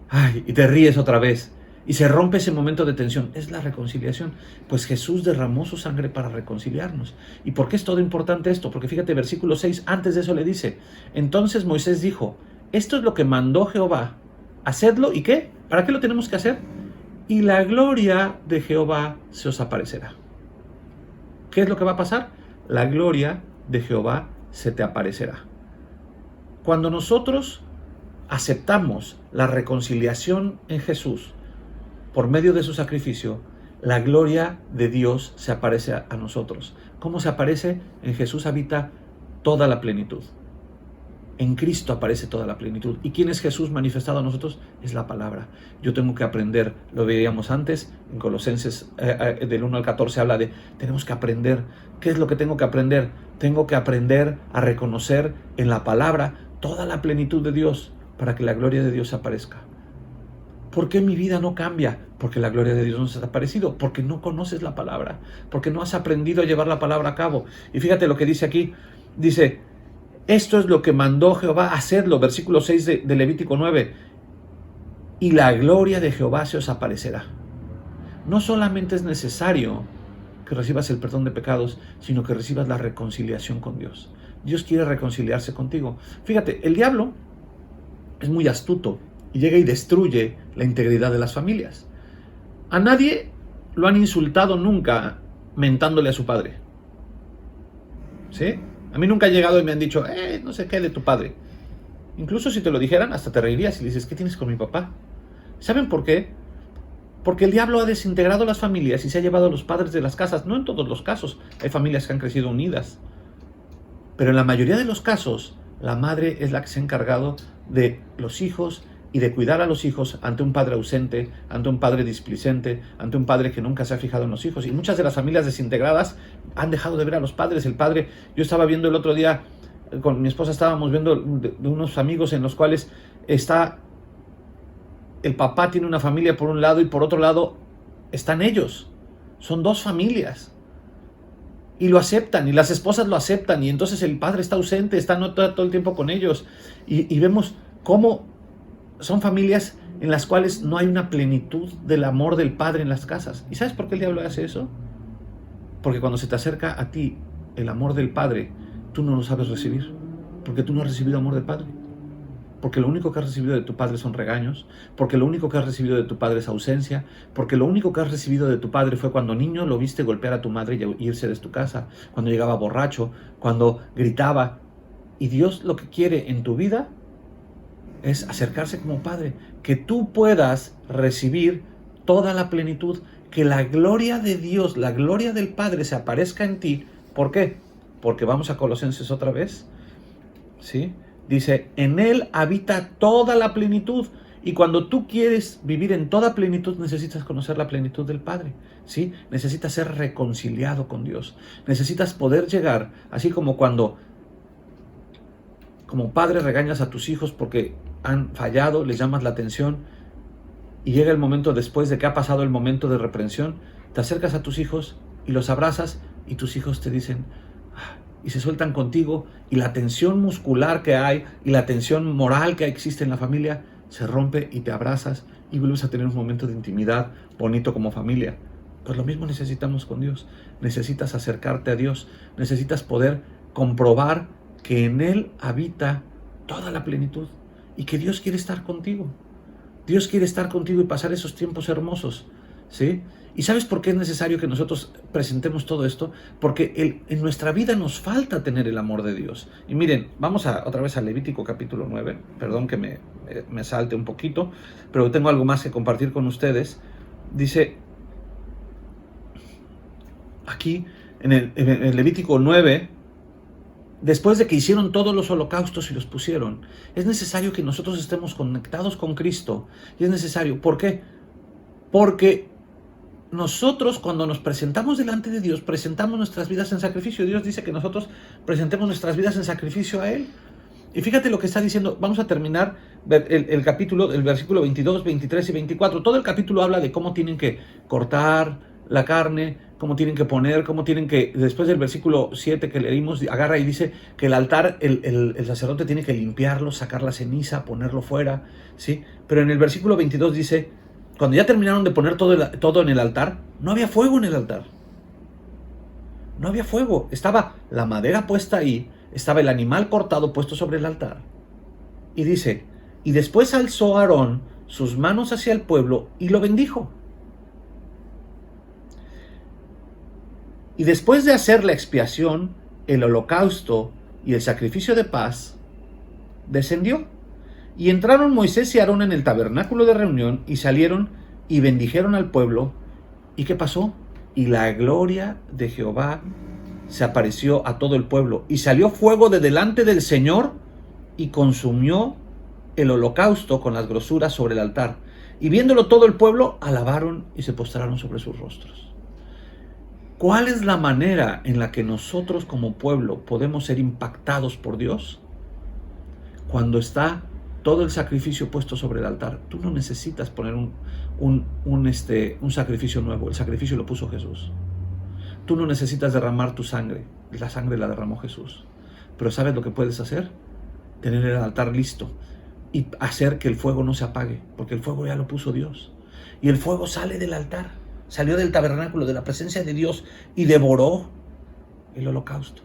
ay, y te ríes otra vez. Y se rompe ese momento de tensión. Es la reconciliación. Pues Jesús derramó su sangre para reconciliarnos. ¿Y por qué es todo importante esto? Porque fíjate, versículo 6, antes de eso le dice, entonces Moisés dijo, esto es lo que mandó Jehová, hacedlo, ¿y qué? ¿Para qué lo tenemos que hacer? Y la gloria de Jehová se os aparecerá. ¿Qué es lo que va a pasar? La gloria de Jehová se te aparecerá. Cuando nosotros aceptamos la reconciliación en Jesús por medio de su sacrificio, la gloria de Dios se aparece a nosotros. ¿Cómo se aparece? En Jesús habita toda la plenitud. En Cristo aparece toda la plenitud. ¿Y quién es Jesús manifestado a nosotros? Es la palabra. Yo tengo que aprender, lo veíamos antes, en Colosenses del 1 al 14 habla de, tenemos que aprender. ¿Qué es lo que tengo que aprender? Tengo que aprender a reconocer en la palabra toda la plenitud de Dios para que la gloria de Dios aparezca. ¿Por qué mi vida no cambia? Porque la gloria de Dios no se ha aparecido. Porque no conoces la palabra. Porque no has aprendido a llevar la palabra a cabo. Y fíjate lo que dice aquí. Dice, esto es lo que mandó Jehová, hacerlo. Versículo 6 de Levítico 9. Y la gloria de Jehová se os aparecerá. No solamente es necesario que recibas el perdón de pecados, sino que recibas la reconciliación con Dios. Dios quiere reconciliarse contigo. Fíjate, el diablo es muy astuto y llega y destruye la integridad de las familias. A nadie lo han insultado nunca mentándole a su padre. ¿Sí? A mí nunca ha llegado y me han dicho, no sé qué de tu padre. Incluso si te lo dijeran, hasta te reirías y le dices, ¿qué tienes con mi papá? ¿Saben por qué? Porque el diablo ha desintegrado las familias y se ha llevado a los padres de las casas. No en todos los casos. Hay familias que han crecido unidas. Pero en la mayoría de los casos, la madre es la que se ha encargado de los hijos y de cuidar a los hijos ante un padre ausente, ante un padre displicente, ante un padre que nunca se ha fijado en los hijos. Y muchas de las familias desintegradas han dejado de ver a los padres. El padre, yo estaba viendo el otro día, con mi esposa estábamos viendo de unos amigos en los cuales está, el papá tiene una familia por un lado y por otro lado están ellos. Son 2 familias. Y lo aceptan, y las esposas lo aceptan, y entonces el padre está ausente, está no todo el tiempo con ellos. Y vemos cómo son familias en las cuales no hay una plenitud del amor del padre en las casas. ¿Y sabes por qué el diablo hace eso? Porque cuando se te acerca a ti el amor del padre, tú no lo sabes recibir. Porque tú no has recibido amor del padre. Porque lo único que has recibido de tu padre son regaños. Porque lo único que has recibido de tu padre es ausencia. Porque lo único que has recibido de tu padre fue cuando niño lo viste golpear a tu madre y irse de tu casa. Cuando llegaba borracho, cuando gritaba. Y Dios lo que quiere en tu vida es acercarse como padre, que tú puedas recibir toda la plenitud, que la gloria de Dios, la gloria del Padre se aparezca en ti. ¿Por qué? Porque vamos a Colosenses otra vez, ¿sí? Dice, en Él habita toda la plenitud, y cuando tú quieres vivir en toda plenitud, necesitas conocer la plenitud del Padre, ¿sí? Necesitas ser reconciliado con Dios, necesitas poder llegar, así como cuando como padre regañas a tus hijos porque han fallado, les llamas la atención y llega el momento después de que ha pasado el momento de reprensión, te acercas a tus hijos y los abrazas y tus hijos te dicen, y se sueltan contigo, y la tensión muscular que hay y la tensión moral que existe en la familia se rompe y te abrazas y vuelves a tener un momento de intimidad bonito como familia. Pues lo mismo necesitamos con Dios. Necesitas acercarte a Dios, necesitas poder comprobar que en Él habita toda la plenitud y que Dios quiere estar contigo. Dios quiere estar contigo y pasar esos tiempos hermosos, ¿sí? ¿Y sabes por qué es necesario que nosotros presentemos todo esto? Porque en nuestra vida nos falta tener el amor de Dios. Y miren, vamos otra vez a Levítico capítulo 9. Perdón que me salte un poquito, pero tengo algo más que compartir con ustedes. Dice aquí en el Levítico 9, después de que hicieron todos los holocaustos y los pusieron, es necesario que nosotros estemos conectados con Cristo. Y es necesario, ¿por qué? Porque nosotros, cuando nos presentamos delante de Dios, presentamos nuestras vidas en sacrificio. Dios dice que nosotros presentemos nuestras vidas en sacrificio a Él. Y fíjate lo que está diciendo. Vamos a terminar el capítulo, el versículo 22, 23 y 24. Todo el capítulo habla de cómo tienen que cortar la carne, cómo tienen que poner, cómo tienen que... Después del versículo 7 que leímos, agarra y dice que el altar, el sacerdote tiene que limpiarlo, sacar la ceniza, ponerlo fuera, ¿sí? Pero en el versículo 22 dice... Cuando ya terminaron de poner todo en el altar, no había fuego en el altar. No había fuego. Estaba la madera puesta ahí, estaba el animal cortado puesto sobre el altar. Y dice, y después alzó Aarón sus manos hacia el pueblo y lo bendijo. Y después de hacer la expiación, el holocausto y el sacrificio de paz, descendió. Y entraron Moisés y Aarón en el tabernáculo de reunión y salieron y bendijeron al pueblo. ¿Y qué pasó? Y la gloria de Jehová se apareció a todo el pueblo. Y salió fuego de delante del Señor y consumió el holocausto con las grosuras sobre el altar. Y viéndolo todo el pueblo, alabaron y se postraron sobre sus rostros. ¿Cuál es la manera en la que nosotros como pueblo podemos ser impactados por Dios? Cuando está todo el sacrificio puesto sobre el altar. Tú no necesitas poner un sacrificio nuevo. El sacrificio lo puso Jesús. Tú no necesitas derramar tu sangre. La sangre la derramó Jesús. Pero ¿sabes lo que puedes hacer? Tener el altar listo y hacer que el fuego no se apague, porque el fuego ya lo puso Dios. Y el fuego sale del altar, salió del tabernáculo, de la presencia de Dios, y devoró el holocausto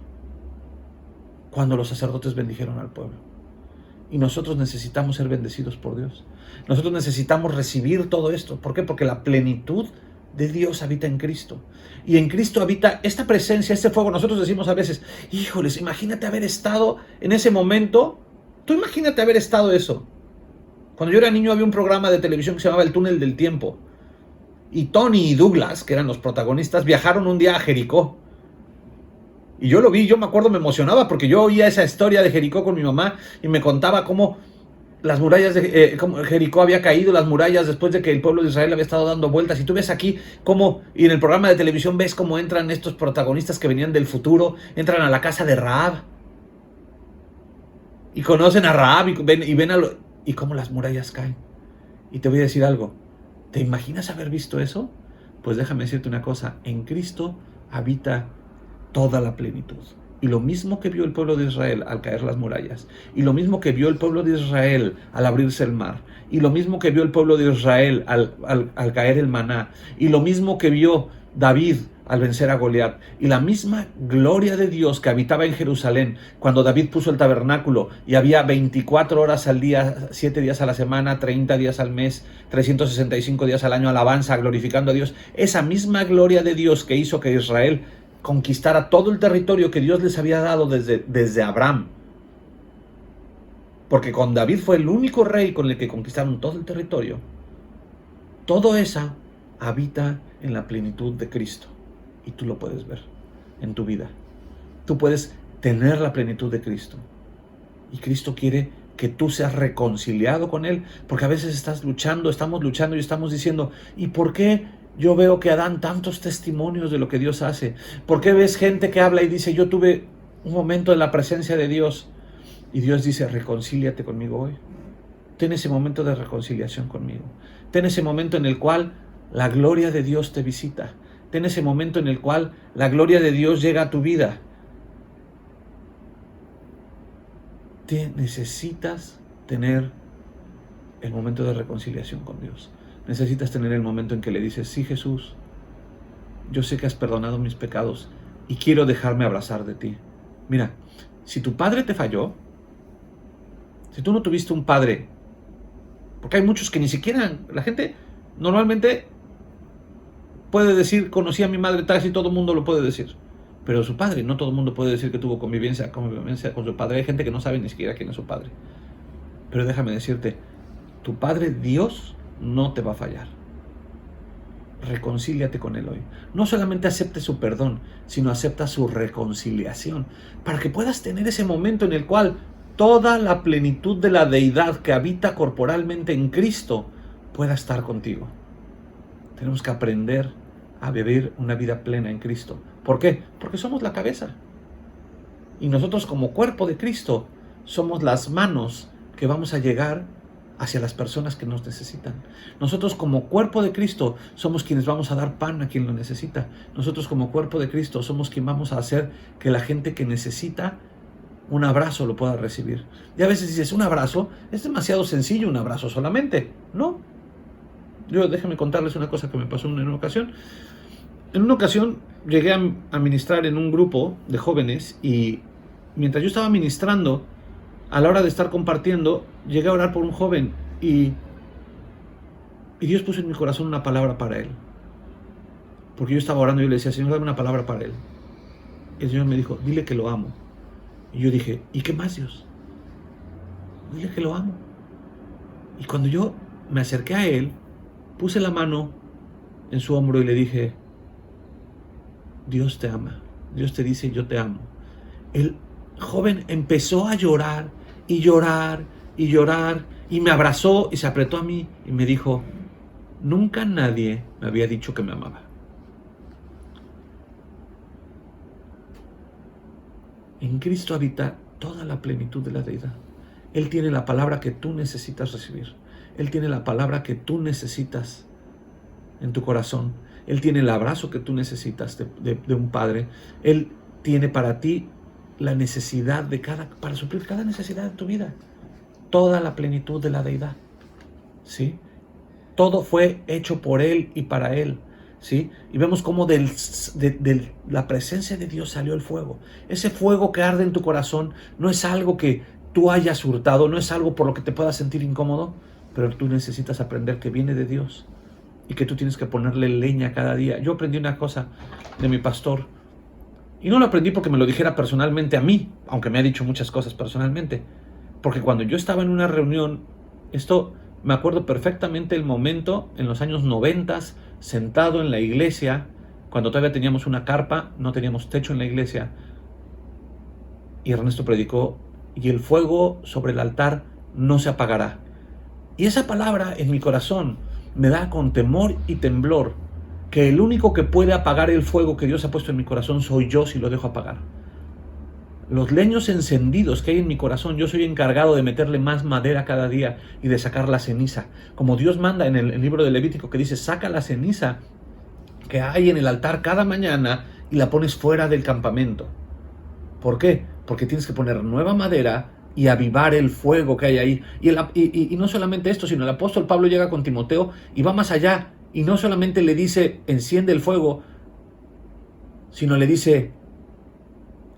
cuando los sacerdotes bendijeron al pueblo. Y nosotros necesitamos ser bendecidos por Dios. Nosotros necesitamos recibir todo esto. ¿Por qué? Porque la plenitud de Dios habita en Cristo. Y en Cristo habita esta presencia, este fuego. Nosotros decimos a veces, híjoles, imagínate haber estado en ese momento. Tú imagínate haber estado eso. Cuando yo era niño había un programa de televisión que se llamaba El Túnel del Tiempo. Y Tony y Douglas, que eran los protagonistas, viajaron un día a Jericó. Y yo lo vi, yo me acuerdo, me emocionaba porque yo oía esa historia de Jericó con mi mamá y me contaba cómo las murallas de cómo Jericó había caído, las murallas después de que el pueblo de Israel había estado dando vueltas. Y tú ves aquí cómo, y en el programa de televisión ves cómo entran estos protagonistas que venían del futuro, entran a la casa de Rahab y conocen a Rahab y cómo las murallas caen. Y te voy a decir algo, ¿te imaginas haber visto eso? Pues déjame decirte una cosa, en Cristo habita toda la plenitud. Y lo mismo que vio el pueblo de Israel al caer las murallas, y lo mismo que vio el pueblo de Israel al abrirse el mar, y lo mismo que vio el pueblo de Israel al caer el maná, y lo mismo que vio David al vencer a Goliat, y la misma gloria de Dios que habitaba en Jerusalén cuando David puso el tabernáculo y había 24 horas al día, 7 días a la semana, 30 días al mes, 365 días al año, alabanza, glorificando a Dios. Esa misma gloria de Dios que hizo que Israel conquistara todo el territorio que Dios les había dado desde Abraham. Porque con David fue el único rey con el que conquistaron todo el territorio. Todo eso habita en la plenitud de Cristo. Y tú lo puedes ver en tu vida. Tú puedes tener la plenitud de Cristo. Y Cristo quiere que tú seas reconciliado con Él. Porque a veces estamos luchando y estamos diciendo, ¿y por qué yo veo que dan tantos testimonios de lo que Dios hace? ¿Por qué ves gente que habla y dice, yo tuve un momento en la presencia de Dios? Y Dios dice, reconcíliate conmigo hoy. Ten ese momento de reconciliación conmigo. Ten ese momento en el cual la gloria de Dios te visita. Ten ese momento en el cual la gloria de Dios llega a tu vida. necesitas tener el momento de reconciliación con Dios. Necesitas tener el momento en que le dices, sí, Jesús, yo sé que has perdonado mis pecados y quiero dejarme abrazar de ti. Mira, si tu padre te falló, si tú no tuviste un padre, porque hay muchos que ni siquiera, la gente normalmente puede decir, conocí a mi madre, casi todo el mundo lo puede decir, pero su padre, no todo el mundo puede decir que tuvo convivencia con su padre. Hay gente que no sabe ni siquiera quién es su padre. Pero déjame decirte, tu Padre Dios no te va a fallar. Reconcíliate con Él hoy. No solamente acepte su perdón, sino acepta su reconciliación, para que puedas tener ese momento en el cual toda la plenitud de la deidad que habita corporalmente en Cristo pueda estar contigo. Tenemos que aprender a vivir una vida plena en Cristo. ¿Por qué? Porque somos la cabeza. Y nosotros como cuerpo de Cristo somos las manos que vamos a llegar hacia las personas que nos necesitan. Nosotros como cuerpo de Cristo somos quienes vamos a dar pan a quien lo necesita. Nosotros como cuerpo de Cristo somos quien vamos a hacer que la gente que necesita un abrazo lo pueda recibir. Y a veces dices, un abrazo, es demasiado sencillo un abrazo solamente. No. Déjenme contarles una cosa que me pasó en una ocasión. En una ocasión llegué a ministrar en un grupo de jóvenes y mientras yo estaba ministrando, a la hora de estar compartiendo, llegué a orar por un joven y Dios puso en mi corazón una palabra para él. Porque yo estaba orando y yo le decía, Señor, dame una palabra para él. Y el Señor me dijo, dile que lo amo. Y yo dije, ¿y qué más, Dios? Dile que lo amo. Y cuando yo me acerqué a él, puse la mano en su hombro y le dije, Dios te ama. Dios te dice, yo te amo. El joven empezó a llorar y llorar y llorar y me abrazó y se apretó a mí y me dijo, nunca nadie me había dicho que me amaba. En Cristo habita toda la plenitud de la deidad. Él tiene la palabra que tú necesitas recibir. Él tiene la palabra que tú necesitas en tu corazón. Él tiene el abrazo que tú necesitas de un padre. Él tiene para ti la necesidad para suplir cada necesidad de tu vida. Toda la plenitud de la deidad. ¿Sí? Todo fue hecho por Él y para Él. ¿Sí? Y vemos cómo de la presencia de Dios salió el fuego. Ese fuego que arde en tu corazón no es algo que tú hayas hurtado, no es algo por lo que te puedas sentir incómodo, pero tú necesitas aprender que viene de Dios y que tú tienes que ponerle leña cada día. Yo aprendí una cosa de mi pastor, y no lo aprendí porque me lo dijera personalmente a mí, aunque me ha dicho muchas cosas personalmente, porque cuando yo estaba en una reunión, esto me acuerdo perfectamente el momento en los años 90, sentado en la iglesia, cuando todavía teníamos una carpa, no teníamos techo en la iglesia, y Ernesto predicó, y el fuego sobre el altar no se apagará. Y esa palabra en mi corazón me da con temor y temblor que el único que puede apagar el fuego que Dios ha puesto en mi corazón soy yo si lo dejo apagar. Los leños encendidos que hay en mi corazón, yo soy encargado de meterle más madera cada día y de sacar la ceniza. Como Dios manda en el libro de Levítico que dice, saca la ceniza que hay en el altar cada mañana y la pones fuera del campamento. ¿Por qué? Porque tienes que poner nueva madera y avivar el fuego que hay ahí. Y no solamente esto, sino el apóstol Pablo llega con Timoteo y va más allá. Y no solamente le dice, enciende el fuego, sino le dice,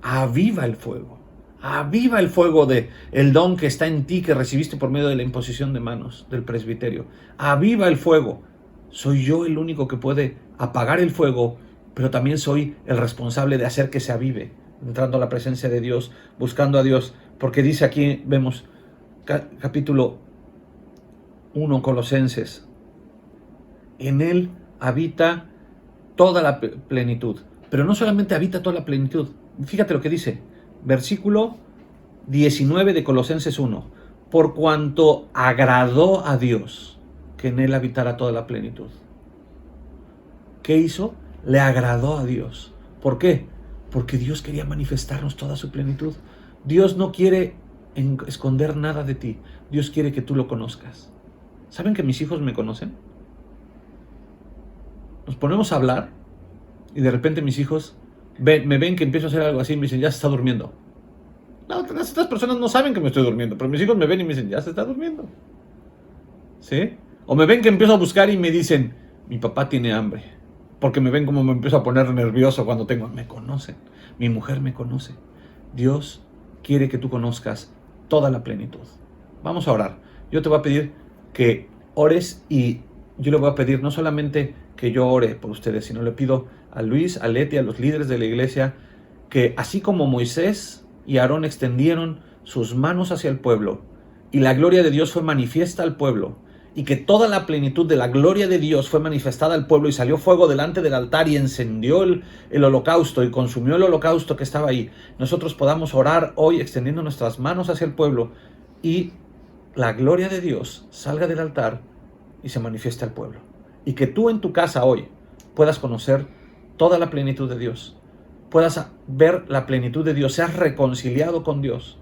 aviva el fuego. Aviva el fuego del don que está en ti, que recibiste por medio de la imposición de manos del presbiterio. Aviva el fuego. Soy yo el único que puede apagar el fuego, pero también soy el responsable de hacer que se avive, entrando a la presencia de Dios, buscando a Dios, porque dice aquí, vemos, capítulo 1, Colosenses, en Él habita toda la plenitud, pero no solamente habita toda la plenitud, fíjate lo que dice, versículo 19 de Colosenses 1, por cuanto agradó a Dios que en Él habitara toda la plenitud. ¿Qué hizo? Le agradó a Dios. ¿Por qué? Porque Dios quería manifestarnos toda su plenitud. Dios no quiere esconder nada de ti. Dios quiere que tú lo conozcas. ¿Saben que mis hijos me conocen? Nos ponemos a hablar y de repente mis hijos me ven que empiezo a hacer algo así y me dicen, ya se está durmiendo. Las otras personas no saben que me estoy durmiendo, pero mis hijos me ven y me dicen, ya se está durmiendo. ¿Sí? O me ven que empiezo a buscar y me dicen, mi papá tiene hambre. Porque me ven como me empiezo a poner nervioso cuando tengo. Me conocen. Mi mujer me conoce. Dios quiere que tú conozcas toda la plenitud. Vamos a orar. Yo te voy a pedir que ores y yo le voy a pedir no solamente que yo ore por ustedes, sino le pido a Luis, a Leti, a los líderes de la iglesia, que así como Moisés y Aarón extendieron sus manos hacia el pueblo y la gloria de Dios fue manifiesta al pueblo, y que toda la plenitud de la gloria de Dios fue manifestada al pueblo y salió fuego delante del altar y encendió el holocausto y consumió el holocausto que estaba ahí, nosotros podamos orar hoy extendiendo nuestras manos hacia el pueblo y la gloria de Dios salga del altar y se manifieste al pueblo. Y que tú en tu casa hoy puedas conocer toda la plenitud de Dios, puedas ver la plenitud de Dios, seas reconciliado con Dios.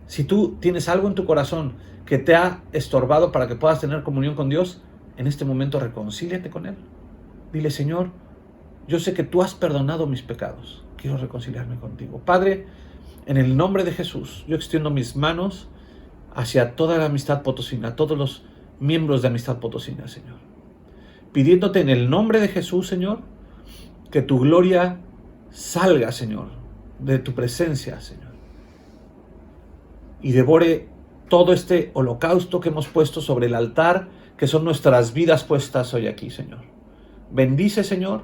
Si tú tienes algo en tu corazón que te ha estorbado para que puedas tener comunión con Dios, en este momento reconcíliate con Él. Dile, Señor, yo sé que tú has perdonado mis pecados. Quiero reconciliarme contigo. Padre, en el nombre de Jesús, yo extiendo mis manos hacia toda la Amistad Potosina, a todos los miembros de Amistad Potosina, Señor. Pidiéndote en el nombre de Jesús, Señor, que tu gloria salga, Señor, de tu presencia, Señor, y devore todo este holocausto que hemos puesto sobre el altar, que son nuestras vidas puestas hoy aquí, Señor. Bendice, Señor,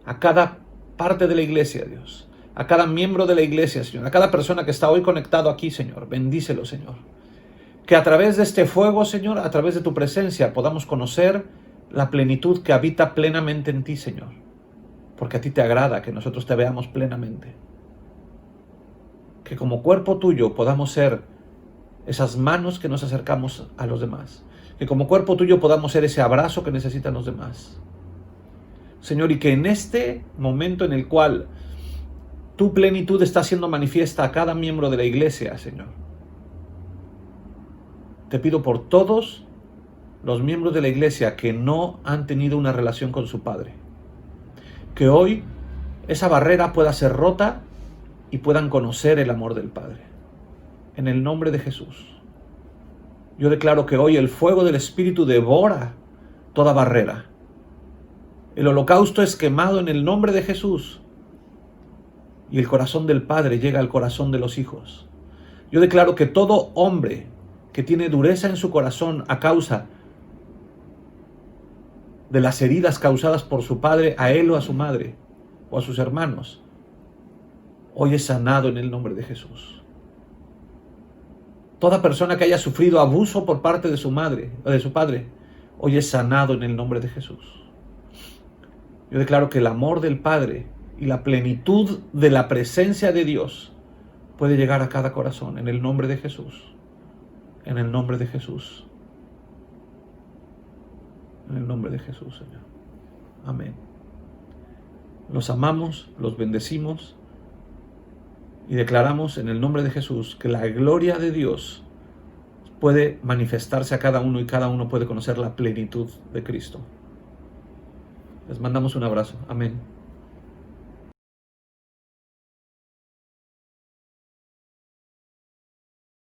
a cada parte de la iglesia, Dios, a cada miembro de la iglesia, Señor, a cada persona que está hoy conectado aquí, Señor. Bendícelo, Señor. Que a través de este fuego, Señor, a través de tu presencia, podamos conocer la plenitud que habita plenamente en ti, Señor, porque a ti te agrada que nosotros te veamos plenamente. Que como cuerpo tuyo podamos ser esas manos que nos acercamos a los demás. Que como cuerpo tuyo podamos ser ese abrazo que necesitan los demás. Señor, y que en este momento en el cual tu plenitud está siendo manifiesta a cada miembro de la iglesia, Señor, te pido por todos los miembros de la iglesia que no han tenido una relación con su Padre, que hoy esa barrera pueda ser rota y puedan conocer el amor del Padre. En el nombre de Jesús, yo declaro que hoy el fuego del Espíritu devora toda barrera. El holocausto es quemado en el nombre de Jesús y el corazón del Padre llega al corazón de los hijos. Yo declaro que todo hombre que tiene dureza en su corazón a causa de las heridas causadas por su padre, a él o a su madre, o a sus hermanos, hoy es sanado en el nombre de Jesús. Toda persona que haya sufrido abuso por parte de su madre o de su padre, hoy es sanado en el nombre de Jesús. Yo declaro que el amor del Padre y la plenitud de la presencia de Dios puede llegar a cada corazón en el nombre de Jesús. En el nombre de Jesús. En el nombre de Jesús, Señor. Amén. Los amamos, los bendecimos y declaramos en el nombre de Jesús que la gloria de Dios puede manifestarse a cada uno y cada uno puede conocer la plenitud de Cristo. Les mandamos un abrazo. Amén.